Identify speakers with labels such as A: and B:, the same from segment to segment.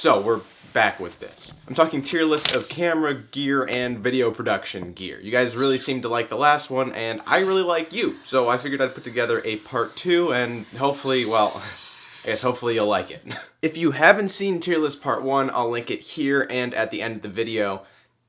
A: So we're back with this. I'm talking tier list of camera gear and video production gear. You guys really seem to like the last one, and I really like you. So I figured I'd put together a part 2, and hopefully, well, I guess hopefully you'll like it. If you haven't seen tier list part 1, I'll link it here and at the end of the video,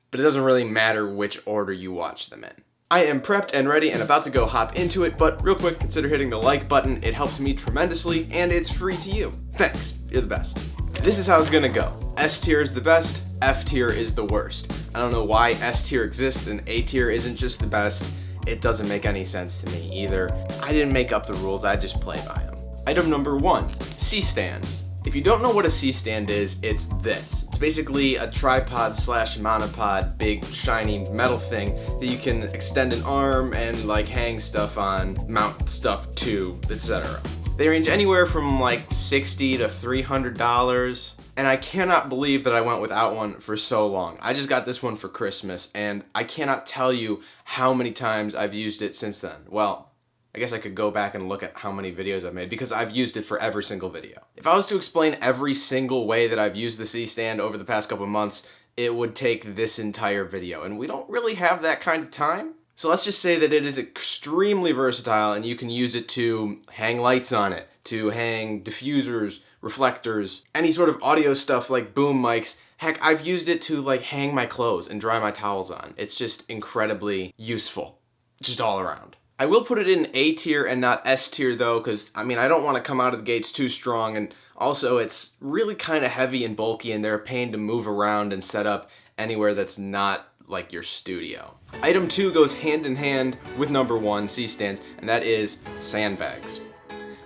A: but it doesn't really matter which order you watch them in. I am prepped and ready and about to go hop into it, but real quick, consider hitting the like button. It helps me tremendously, and it's free to you. Thanks, you're the best. This is how it's gonna go. S tier is the best, F tier is the worst. I don't know why S tier exists and A tier isn't just the best. It doesn't make any sense to me either. I didn't make up the rules, I just play by them. Item number 1, C-stands. If you don't know what a C-stand is, it's this. It's basically a tripod slash monopod, big shiny metal thing that you can extend an arm and like hang stuff on, mount stuff to, etc. They range anywhere from like $60 to $300, and I cannot believe that I went without one for so long. I just got this one for Christmas, and I cannot tell you how many times I've used it since then. Well, I guess I could go back and look at how many videos I've made because I've used it for every single video. If I was to explain every single way that I've used the C-stand over the past couple months, it would take this entire video, and we don't really have that kind of time. So let's just say that it is extremely versatile, and you can use it to hang lights on it, to hang diffusers, reflectors, any sort of audio stuff like boom mics. Heck, I've used it to like hang my clothes and dry my towels on. It's just incredibly useful, just all around. I will put it in A tier and not S tier though, because I mean, I don't want to come out of the gates too strong, and also it's really kind of heavy and bulky, and they're a pain to move around and set up anywhere that's not like your studio. Item 2 goes hand in hand with number 1, C-stands, and that is sandbags.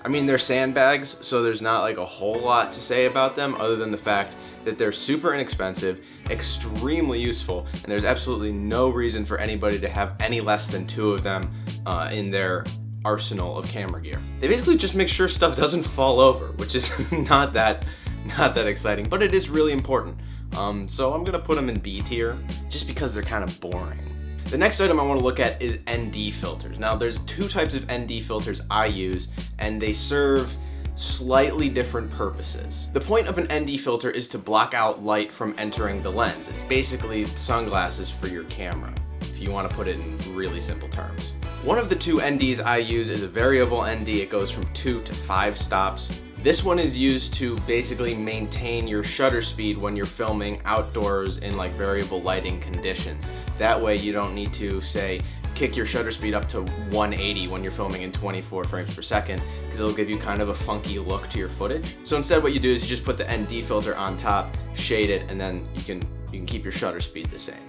A: I mean, they're sandbags, so there's not like a whole lot to say about them other than the fact that they're super inexpensive, extremely useful, and there's absolutely no reason for anybody to have any less than 2 of them in their arsenal of camera gear. They basically just make sure stuff doesn't fall over, which is not that exciting, but it is really important. So I'm gonna put them in B tier just because they're kind of boring. The next item I want to look at is ND filters. Now there's 2 types of ND filters I use, and they serve slightly different purposes. The point of an ND filter is to block out light from entering the lens. It's basically sunglasses for your camera, if you want to put it in really simple terms. One of the 2 NDs I use is a variable ND. It goes from 2 to 5 stops. This one is used to basically maintain your shutter speed when you're filming outdoors in like variable lighting conditions. That way you don't need to, say, kick your shutter speed up to 180 when you're filming in 24 frames per second, because it'll give you kind of a funky look to your footage. So instead what you do is you just put the ND filter on top, shade it, and then you can keep your shutter speed the same.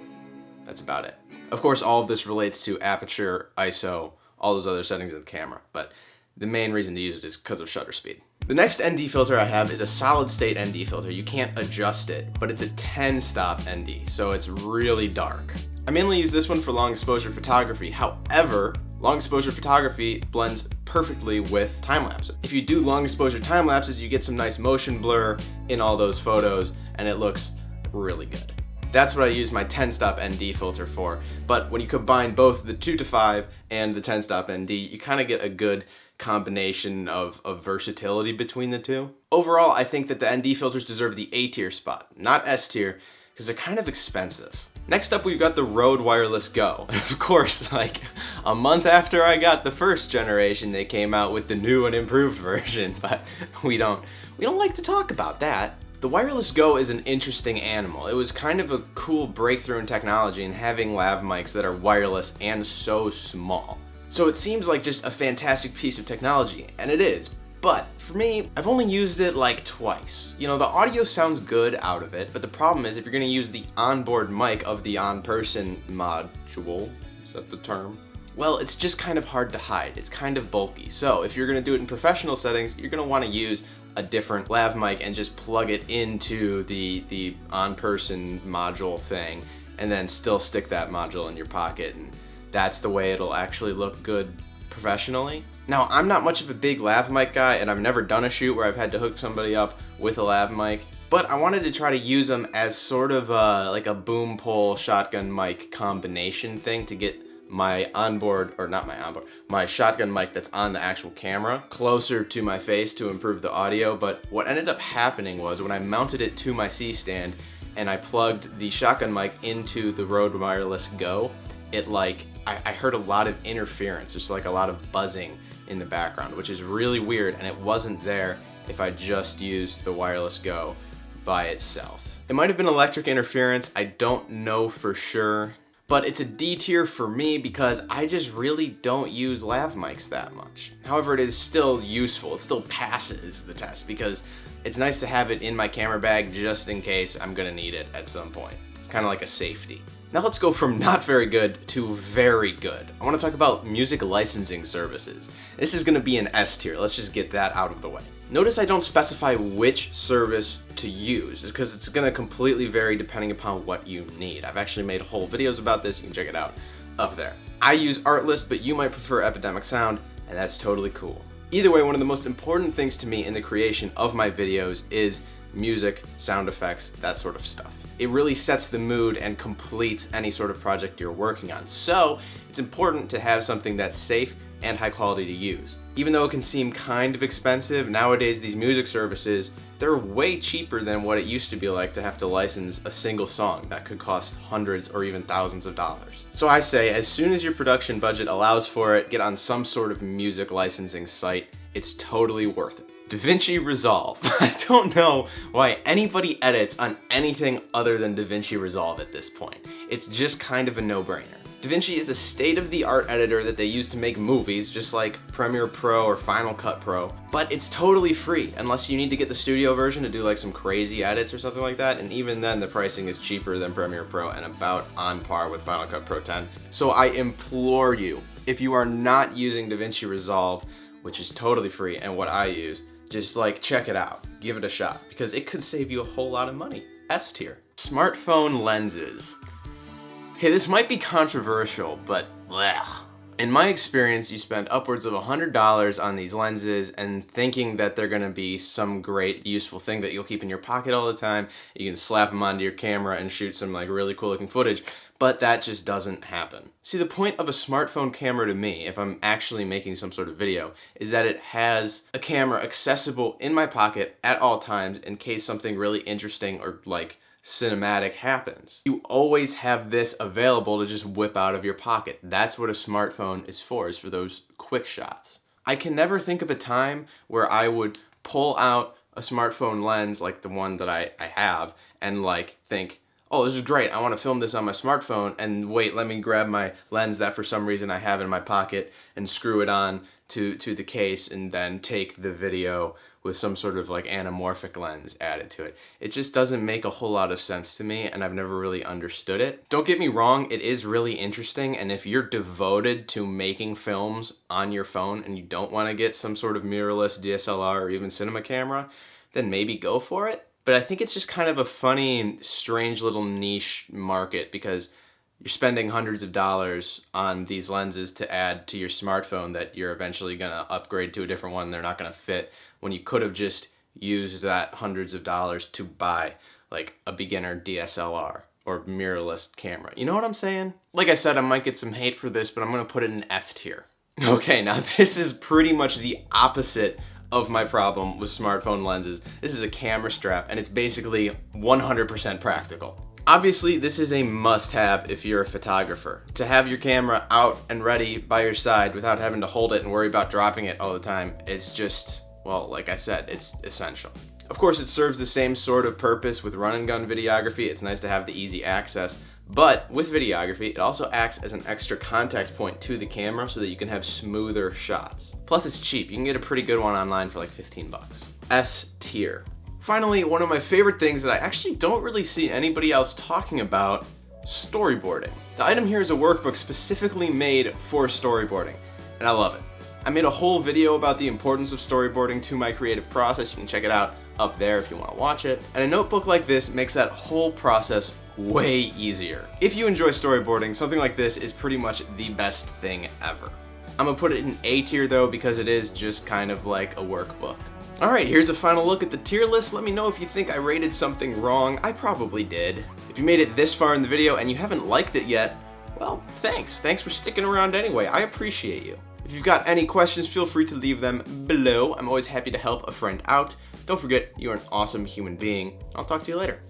A: That's about it. Of course, all of this relates to aperture, ISO, all those other settings of the camera, but the main reason to use it is because of shutter speed. The next ND filter I have is a solid state ND filter. You can't adjust it, but it's a 10-stop ND, so it's really dark. I mainly use this one for long exposure photography. However, long exposure photography blends perfectly with time lapses. If you do long exposure time lapses, you get some nice motion blur in all those photos, and it looks really good. That's what I use my 10-stop ND filter for, but when you combine both the 2 to 5 and the 10-stop ND, you kind of get a good combination of versatility between the 2. Overall, I think that the ND filters deserve the A tier spot, not S tier, because they're kind of expensive. Next up, we've got the Rode Wireless Go. And of course, like a month after I got the first generation, they came out with the new and improved version, but we don't like to talk about that. The Wireless Go is an interesting animal. It was kind of a cool breakthrough in technology in having lav mics that are wireless and so small. So it seems like just a fantastic piece of technology, and it is. But for me, I've only used it like twice. You know, the audio sounds good out of it, but the problem is if you're gonna use the onboard mic of the on-person module, is that the term? Well, it's just kind of hard to hide. It's kind of bulky. So if you're gonna do it in professional settings, you're gonna wanna use a different lav mic and just plug it into the on-person module thing, and then still stick that module in your pocket, and that's the way it'll actually look good professionally. Now, I'm not much of a big lav mic guy, and I've never done a shoot where I've had to hook somebody up with a lav mic, but I wanted to try to use them as sort of like a boom pole shotgun mic combination thing to get my onboard, or not my onboard, my shotgun mic that's on the actual camera closer to my face to improve the audio. But what ended up happening was when I mounted it to my C-stand and I plugged the shotgun mic into the Rode Wireless Go, I heard a lot of interference, just like a lot of buzzing in the background, which is really weird, and it wasn't there if I just used the Wireless Go by itself. It might have been electric interference, I don't know for sure, but it's a D tier for me because I just really don't use lav mics that much. However, it is still useful, it still passes the test because it's nice to have it in my camera bag just in case I'm gonna need it at some point. It's kind of like a safety. Now let's go from not very good to very good. I want to talk about music licensing services. This is going to be an S tier. Let's just get that out of the way. Notice I don't specify which service to use because it's going to completely vary depending upon what you need. I've actually made whole videos about this. You can check it out up there. I use Artlist, but you might prefer Epidemic Sound, and that's totally cool. Either way, one of the most important things to me in the creation of my videos is music, sound effects, that sort of stuff. It really sets the mood and completes any sort of project you're working on. So it's important to have something that's safe and high quality to use. Even though it can seem kind of expensive, nowadays these music services, they're way cheaper than what it used to be like to have to license a single song that could cost hundreds or even thousands of dollars. So I say, as soon as your production budget allows for it, get on some sort of music licensing site. It's totally worth it. DaVinci Resolve. I don't know why anybody edits on anything other than DaVinci Resolve at this point. It's just kind of a no-brainer. DaVinci is a state-of-the-art editor that they use to make movies, just like Premiere Pro or Final Cut Pro, but it's totally free, unless you need to get the studio version to do like some crazy edits or something like that, and even then the pricing is cheaper than Premiere Pro and about on par with Final Cut Pro 10. So I implore you, if you are not using DaVinci Resolve, which is totally free and what I use, just like check it out, give it a shot, because it could save you a whole lot of money. S tier. Smartphone lenses. Okay, this might be controversial, but blech. In my experience, you spend upwards of $100 on these lenses and thinking that they're gonna be some great useful thing that you'll keep in your pocket all the time. You can slap them onto your camera and shoot some like really cool looking footage, but that just doesn't happen. See, the point of a smartphone camera to me, if I'm actually making some sort of video, is that it has a camera accessible in my pocket at all times in case something really interesting or like cinematic happens. You always have this available to just whip out of your pocket. That's what a smartphone is for those quick shots. I can never think of a time where I would pull out a smartphone lens like the one that I have and like think, oh, this is great, I want to film this on my smartphone, and wait, let me grab my lens that for some reason I have in my pocket and screw it on to the case and then take the video with some sort of like anamorphic lens added to it. It just doesn't make a whole lot of sense to me, and I've never really understood it. Don't get me wrong, it is really interesting, and if you're devoted to making films on your phone and you don't want to get some sort of mirrorless DSLR or even cinema camera, then maybe go for it. But I think it's just kind of a funny, strange little niche market because you're spending hundreds of dollars on these lenses to add to your smartphone that you're eventually gonna upgrade to a different one. They're not gonna fit, when you could have just used that hundreds of dollars to buy like a beginner DSLR or mirrorless camera. You know what I'm saying? Like I said, I might get some hate for this, but I'm gonna put it in F tier. Okay, now this is pretty much the opposite of my problem with smartphone lenses. This is a camera strap, and it's basically 100% practical. Obviously, this is a must-have if you're a photographer. To have your camera out and ready by your side without having to hold it and worry about dropping it all the time, it's just, well, like I said, it's essential. Of course, it serves the same sort of purpose with run and gun videography. It's nice to have the easy access. But with videography, it also acts as an extra contact point to the camera so that you can have smoother shots. Plus, it's cheap. You can get a pretty good one online for like 15 bucks. S tier. Finally, one of my favorite things that I actually don't really see anybody else talking about, storyboarding. The item here is a workbook specifically made for storyboarding, and I love it. I made a whole video about the importance of storyboarding to my creative process. You can check it out up there if you want to watch it. And a notebook like this makes that whole process way easier. If you enjoy storyboarding, something like this is pretty much the best thing ever. I'm gonna put it in A tier though because it is just kind of like a workbook. Alright, here's a final look at the tier list. Let me know if you think I rated something wrong. I probably did. If you made it this far in the video and you haven't liked it yet, well, thanks. Thanks for sticking around anyway. I appreciate you. If you've got any questions, feel free to leave them below. I'm always happy to help a friend out. Don't forget, you're an awesome human being. I'll talk to you later.